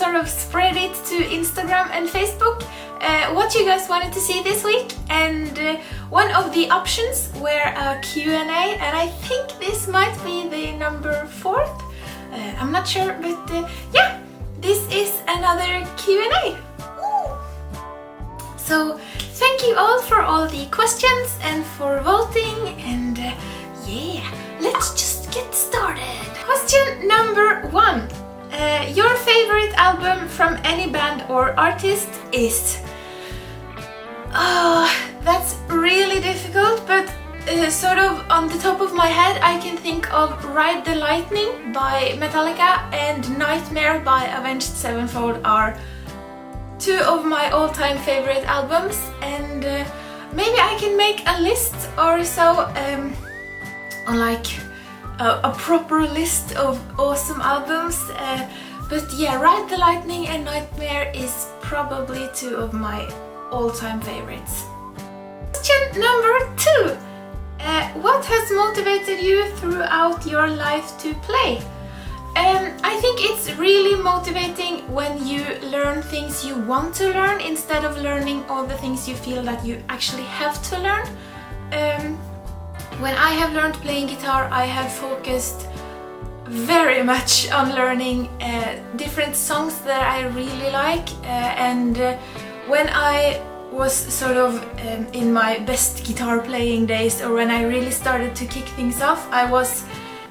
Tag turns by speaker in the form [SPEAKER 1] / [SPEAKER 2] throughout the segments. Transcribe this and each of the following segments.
[SPEAKER 1] sort of spread it to Instagram and Facebook what you guys wanted to see this week, and one of the options were a Q&A, and I think this might be the number 4th. I'm not sure, but yeah, this is another Q&A. So thank you all for all the questions and for voting, and yeah, let's just get started. Question number 1. Your favorite album from any band or artist is... that's really difficult, but sort of on the top of my head I can think of Ride the Lightning by Metallica and Nightmare by Avenged Sevenfold are 2 of my all-time favorite albums, and maybe I can make a list or so, on like a proper list of awesome albums, but yeah, Ride the Lightning and Nightmare is probably 2 of my all-time favorites. Question number 2. What has motivated you throughout your life to play? I think it's really motivating when you learn things you want to learn instead of learning all the things you feel that you actually have to learn. When I have learned playing guitar, I have focused very much on learning different songs that I really like, and when I was sort of in my best guitar playing days, or when I really started to kick things off, I was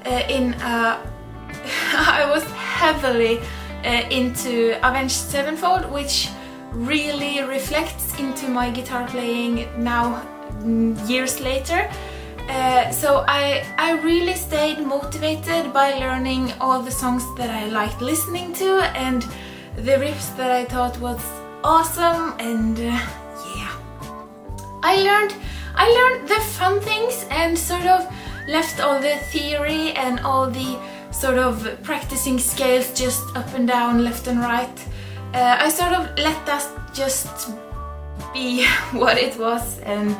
[SPEAKER 1] I was heavily into Avenged Sevenfold, which really reflects into my guitar playing now, years later. So I really stayed motivated by learning all the songs that I liked listening to and the riffs that I thought was awesome, and yeah, I learned the fun things and sort of left all the theory and all the sort of practicing scales just up and down, left and right. I sort of let that just be what it was, and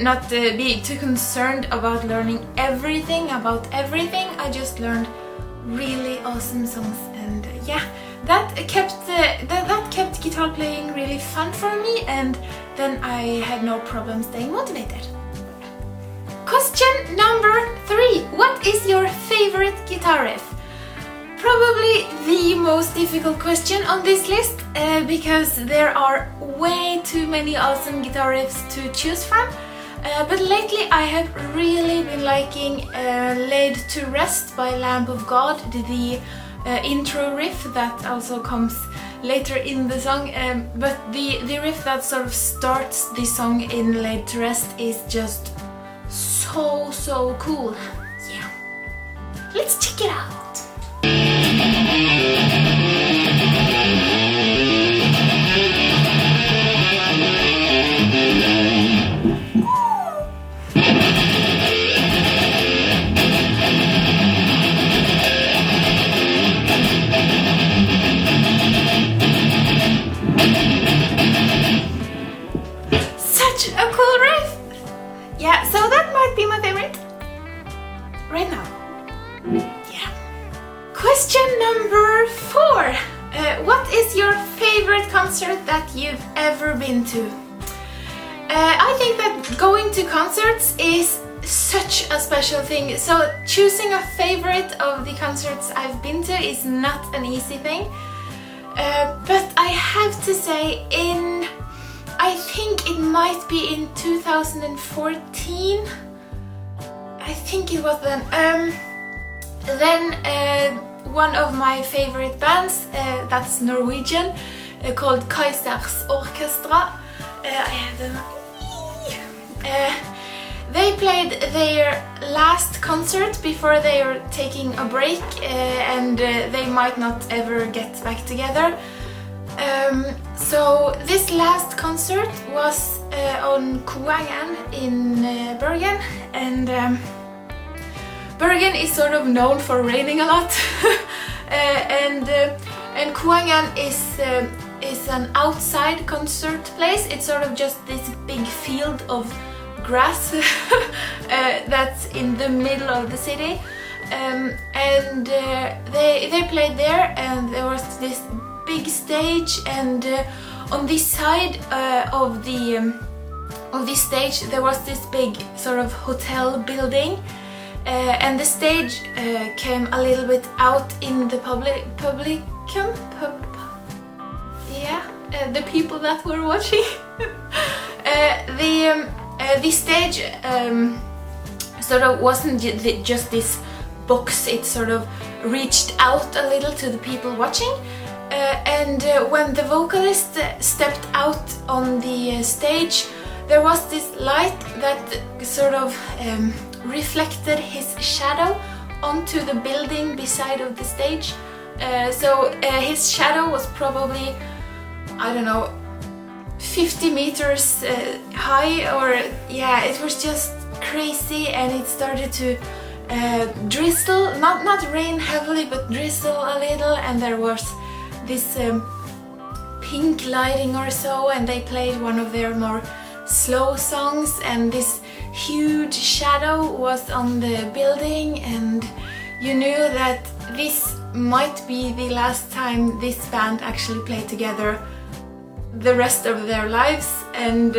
[SPEAKER 1] not be too concerned about learning everything about everything. I just learned really awesome songs, and yeah, that kept guitar playing really fun for me, and then I had no problem staying motivated. Question number 3. What is your favorite guitar riff? Probably the most difficult question on this list, because there are way too many awesome guitar riffs to choose from. But lately I have really been liking Laid to Rest by Lamb of God, the intro riff that also comes later in the song, but the riff that sort of starts the song in Laid to Rest is just so cool. Yeah, let's check it out. Such a cool riff! Yeah, so that might be my favorite right now. Yeah. Question number 4. What is your favorite concert that you've ever been to? I think that going to concerts is such a special thing, so choosing a favorite of the concerts I've been to is not an easy thing. But I have to say, I think it might be in 2014. I think it was then. One of my favorite bands, that's Norwegian, called Kaizers Orchestra. I have them. They played their last concert before they were taking a break, and they might not ever get back together. So this last concert was on Koangen in Bergen, and Bergen is sort of known for raining a lot, and Koangen is an outside concert place. It's sort of just this big field of grass that's in the middle of the city, and they played there, and there was this big stage, and on this side of this stage there was this big sort of hotel building, and the stage came a little bit out in the the people that were watching. The stage sort of wasn't just this box, it sort of reached out a little to the people watching, and when the vocalist stepped out on the stage, there was this light that sort of reflected his shadow onto the building beside of the stage. So his shadow was probably, I don't know, 50 meters high, or yeah, it was just crazy, and it started to drizzle, not rain heavily, but drizzle a little, and there was this pink lighting or so, and they played one of their more slow songs, and this huge shadow was on the building, and you knew that this might be the last time this band actually played together the rest of their lives. And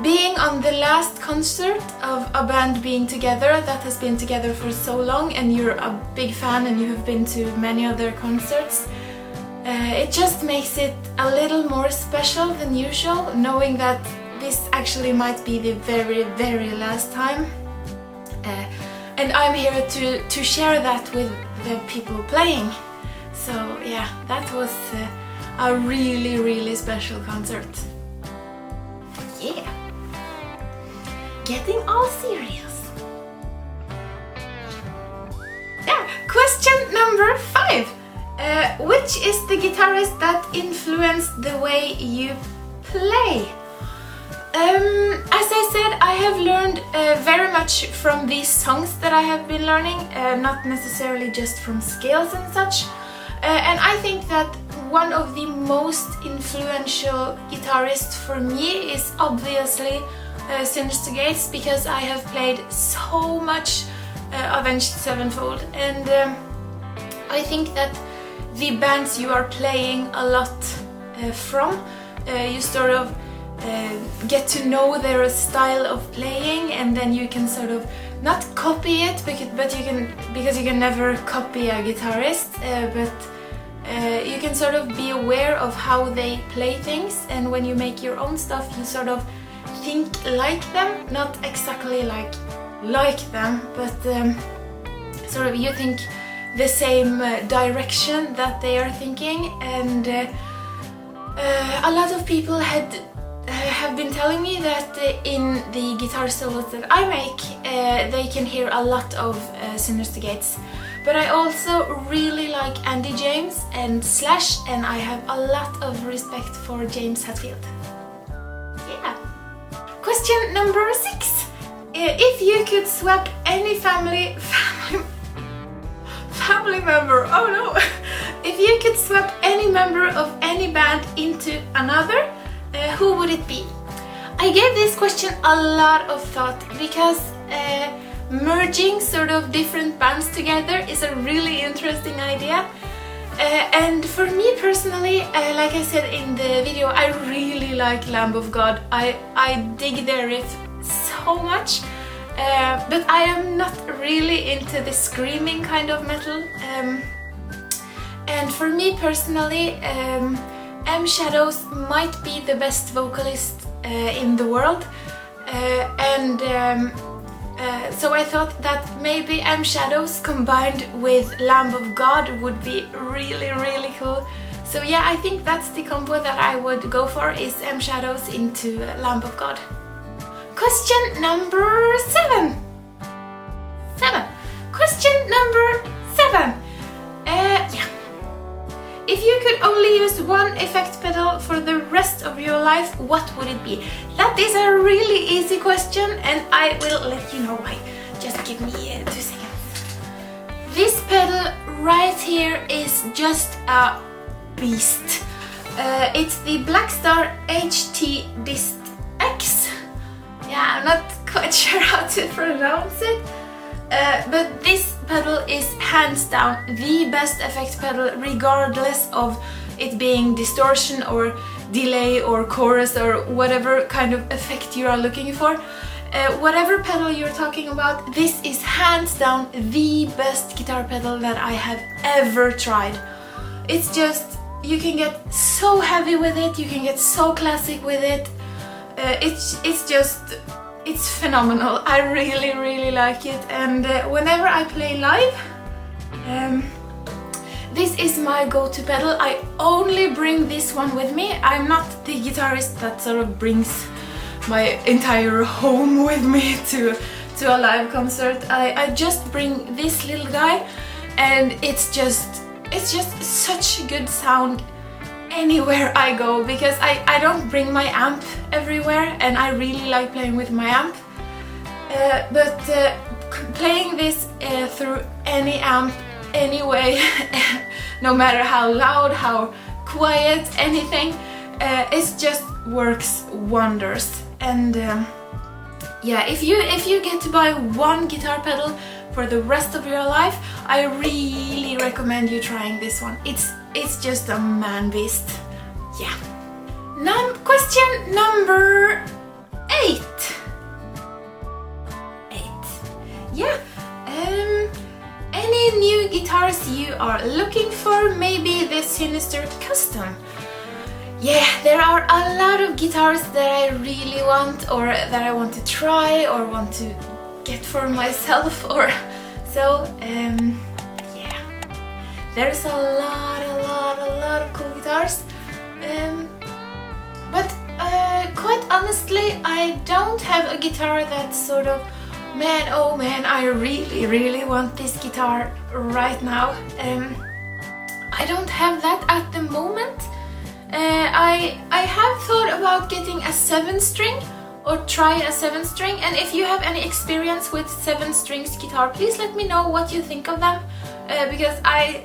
[SPEAKER 1] being on the last concert of a band being together that has been together for so long, and you're a big fan and you have been to many other concerts, it just makes it a little more special than usual, knowing that this actually might be the very, very last time. And I'm here to share that with the people playing. So yeah, that was a really, really special concert. Yeah. Getting all serious. Yeah, question number 5. Which is the guitarist that influenced the way you play? As I said, I have learned very much from these songs that I have been learning, not necessarily just from scales and such. And I think that one of the most influential guitarists for me is obviously Sinister Gates, because I have played so much Avenged Sevenfold, and I think that the bands you are playing a lot from, you sort of get to know their style of playing, and then you can sort of not copy it, but you can, because you can never copy a guitarist, but you can sort of be aware of how they play things, and when you make your own stuff you sort of think like them, not exactly like them, but sort of you think the same direction that they are thinking. And a lot of people have been telling me that in the guitar solos that I make, they can hear a lot of Sinister Gates. But I also really like Andy James and Slash, and I have a lot of respect for James Hetfield. Yeah. Question number 6. If you could swap any family member, oh no! If you could swap any member of any band into another, who would it be? I gave this question a lot of thought, because merging sort of different bands together is a really interesting idea. And for me personally, like I said in the video, I really like Lamb of God. I dig their riff so much, but I am not really into the screaming kind of metal. And for me personally, M Shadows might be the best vocalist in the world, so I thought that maybe M Shadows combined with Lamb of God would be really, really cool. So yeah, I think that's the combo that I would go for, is M Shadows into Lamb of God. Question number 7. Question number 7. Yeah. If you could only use one effect pedal for the rest of your life, what would it be? That is a really easy question, and I will let you know why. Just give me 2 seconds. This pedal right here is just a beast. It's the Blackstar HT Dist X. Yeah, I'm not quite sure how to pronounce it. But this pedal is hands down the best effect pedal, regardless of it being distortion or delay or chorus or whatever kind of effect you are looking for. Whatever pedal you're talking about, this is hands down the best guitar pedal that I have ever tried. It's just, you can get so heavy with it, you can get so classic with it. It's phenomenal. I really like it, and whenever I play live, this is my go-to pedal. I only bring this one with me. I'm not the guitarist that sort of brings my entire home with me to a live concert. I just bring this little guy, and it's just such a good sound anywhere I go, because I don't bring my amp everywhere, and I really like playing with my amp. But playing this through any amp, anyway, no matter how loud, how quiet, anything, it just works wonders. And yeah, if you get to buy one guitar pedal for the rest of your life, I really recommend you trying this one. It's just a man beast. Yeah. Question number 8. Yeah. Any new guitars you are looking for? Maybe the Sinister Custom. Yeah, there are a lot of guitars that I really want, or that I want to try, or want to get for myself, or so. Yeah, there's a lot of cool guitars. But quite honestly, I don't have a guitar that's sort of, man, oh man, I really want this guitar right now. I don't have that at the moment. I have thought about getting a 7-string, or try a 7-string, and if you have any experience with 7-strings guitar, please let me know what you think of them, because I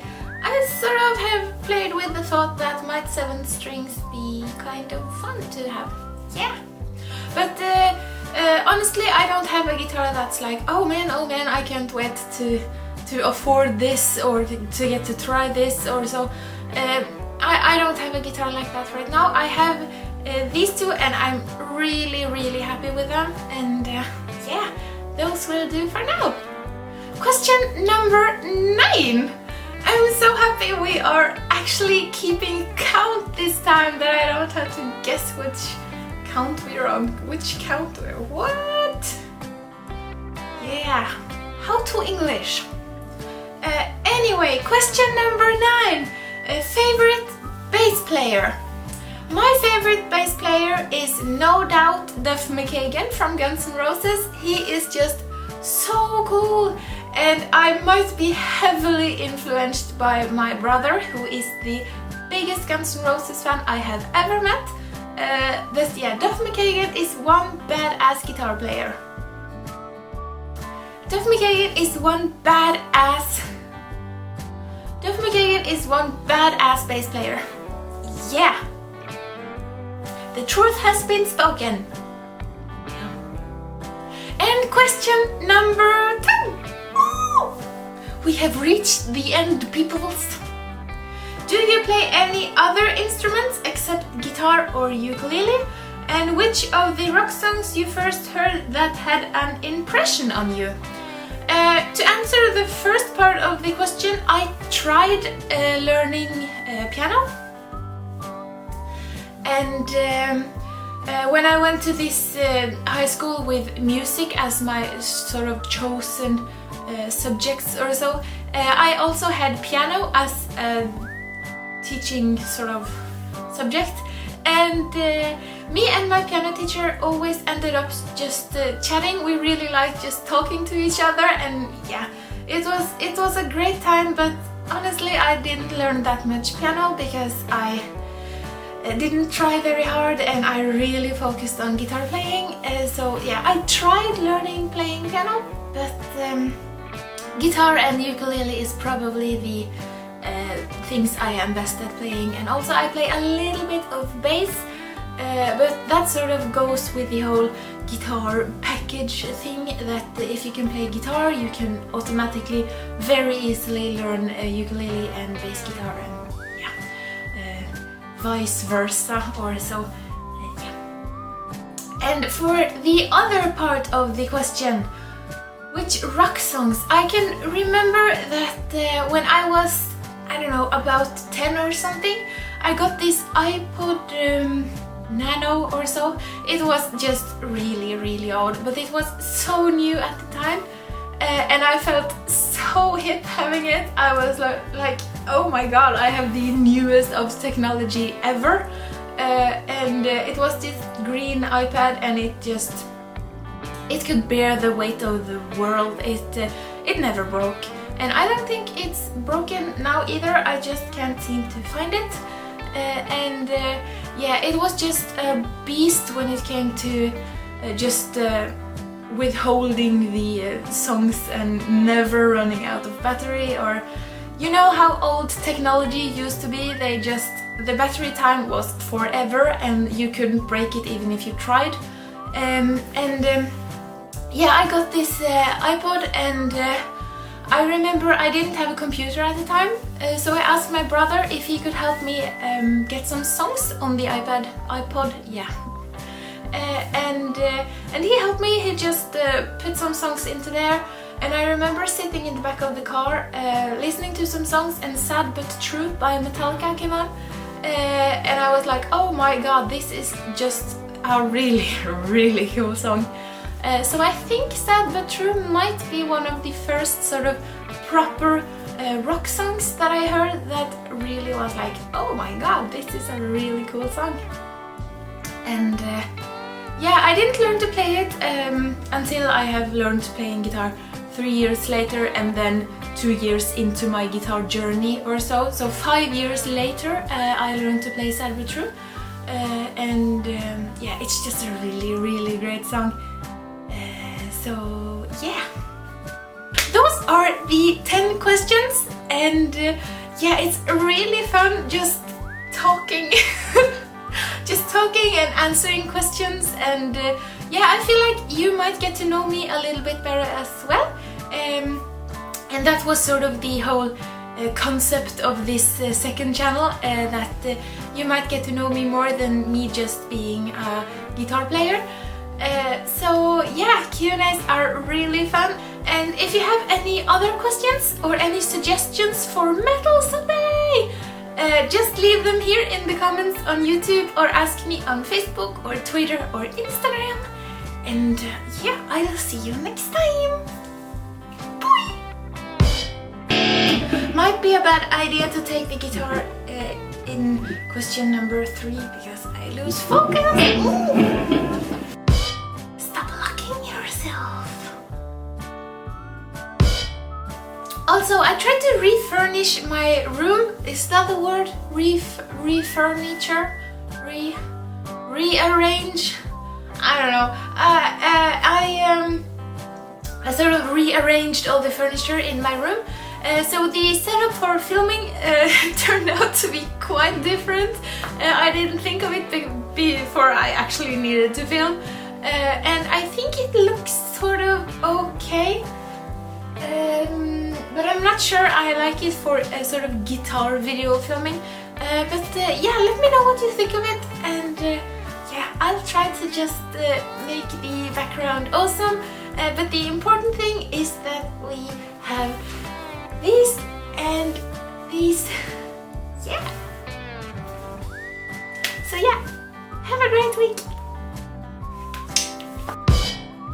[SPEAKER 1] sort of have played with the thought that might 7 strings be kind of fun to have. Yeah, but honestly, I don't have a guitar that's like, oh man, I can't wait to afford this, or to get to try this, or so. I don't have a guitar like that right now. I have these two, and I'm really happy with them, and yeah, those will do for now. Question number 9. I'm so happy we are actually keeping count this time, that I don't have to guess which count we're on. Which count we're... What? Yeah, how to English. Anyway, question number 9. Favorite bass player. My favorite bass player is no doubt Duff McKagan from Guns N' Roses. He is just so cool, and I might be heavily influenced by my brother, who is the biggest Guns N' Roses fan I have ever met. But yeah, Duff McKagan is one badass guitar player. Duff McKagan is one badass bass player. Yeah. The truth has been spoken. And question number 10. We have reached the end, peoples. Do you play any other instruments except guitar or ukulele? And which of the rock songs you first heard that had an impression on you? To answer the first part of the question, I tried learning piano. And when I went to this high school with music as my sort of chosen subjects or so, I also had piano as a teaching sort of subject, and me and my piano teacher always ended up just chatting. We really liked just talking to each other, and yeah, it was a great time. But honestly, I didn't learn that much piano because I didn't try very hard, and I really focused on guitar playing. So yeah, I tried learning playing piano, but guitar and ukulele is probably the things I am best at playing. And also I play a little bit of bass, but that sort of goes with the whole guitar package thing that if you can play guitar, you can automatically very easily learn ukulele and bass guitar, and yeah, vice versa or so. And for the other part of the question, which rock songs? I can remember that when I was, I don't know, about 10 or something, I got this iPod Nano or so. It was just really old, but it was so new at the time, and I felt so hip having it. I was like, oh my god, I have the newest of technology ever. And it was this green iPad, and it could bear the weight of the world. It never broke, and I don't think it's broken now either. I just can't seem to find it. Yeah, it was just a beast when it came to just withholding the songs and never running out of battery. Or you know how old technology used to be? The battery time was forever, and you couldn't break it even if you tried. Yeah, I got this iPod, and I remember I didn't have a computer at the time, so I asked my brother if he could help me get some songs on the iPod, yeah. And he helped me. He just put some songs into there, and I remember sitting in the back of the car listening to some songs, and Sad But True by Metallica came on, and I was like, oh my god, this is just a really cool song. So I think Sad But True might be one of the first sort of proper rock songs that I heard that really was like, oh my god, this is a really cool song. And yeah, I didn't learn to play it until I have learned playing guitar 3 years later, and then 2 years into my guitar journey or so. So 5 years later I learned to play Sad But True, and yeah, it's just a really great song. So yeah, those are the 10 questions, and yeah, it's really fun just talking and answering questions, and yeah, I feel like you might get to know me a little bit better as well, and that was sort of the whole concept of this second channel, that you might get to know me more than me just being a guitar player. So yeah, Q&As are really fun, and if you have any other questions or any suggestions for Metal Sunday, just leave them here in the comments on YouTube, or ask me on Facebook or Twitter or Instagram, and yeah, I'll see you next time. Bye! Might be a bad idea to take the guitar in question number 3 because I lose focus. Ooh. Also, I tried to refurnish my room. Is that the word? Refurniture? Rearrange? I don't know. I sort of rearranged all the furniture in my room. So the setup for filming turned out to be quite different. I didn't think of it before I actually needed to film. And I think it looks sort of okay. But I'm not sure I like it for a sort of guitar video filming. But yeah, let me know what you think of it, and yeah, I'll try to just make the background awesome. But the important thing is that we have these and these. Yeah. So yeah, have a great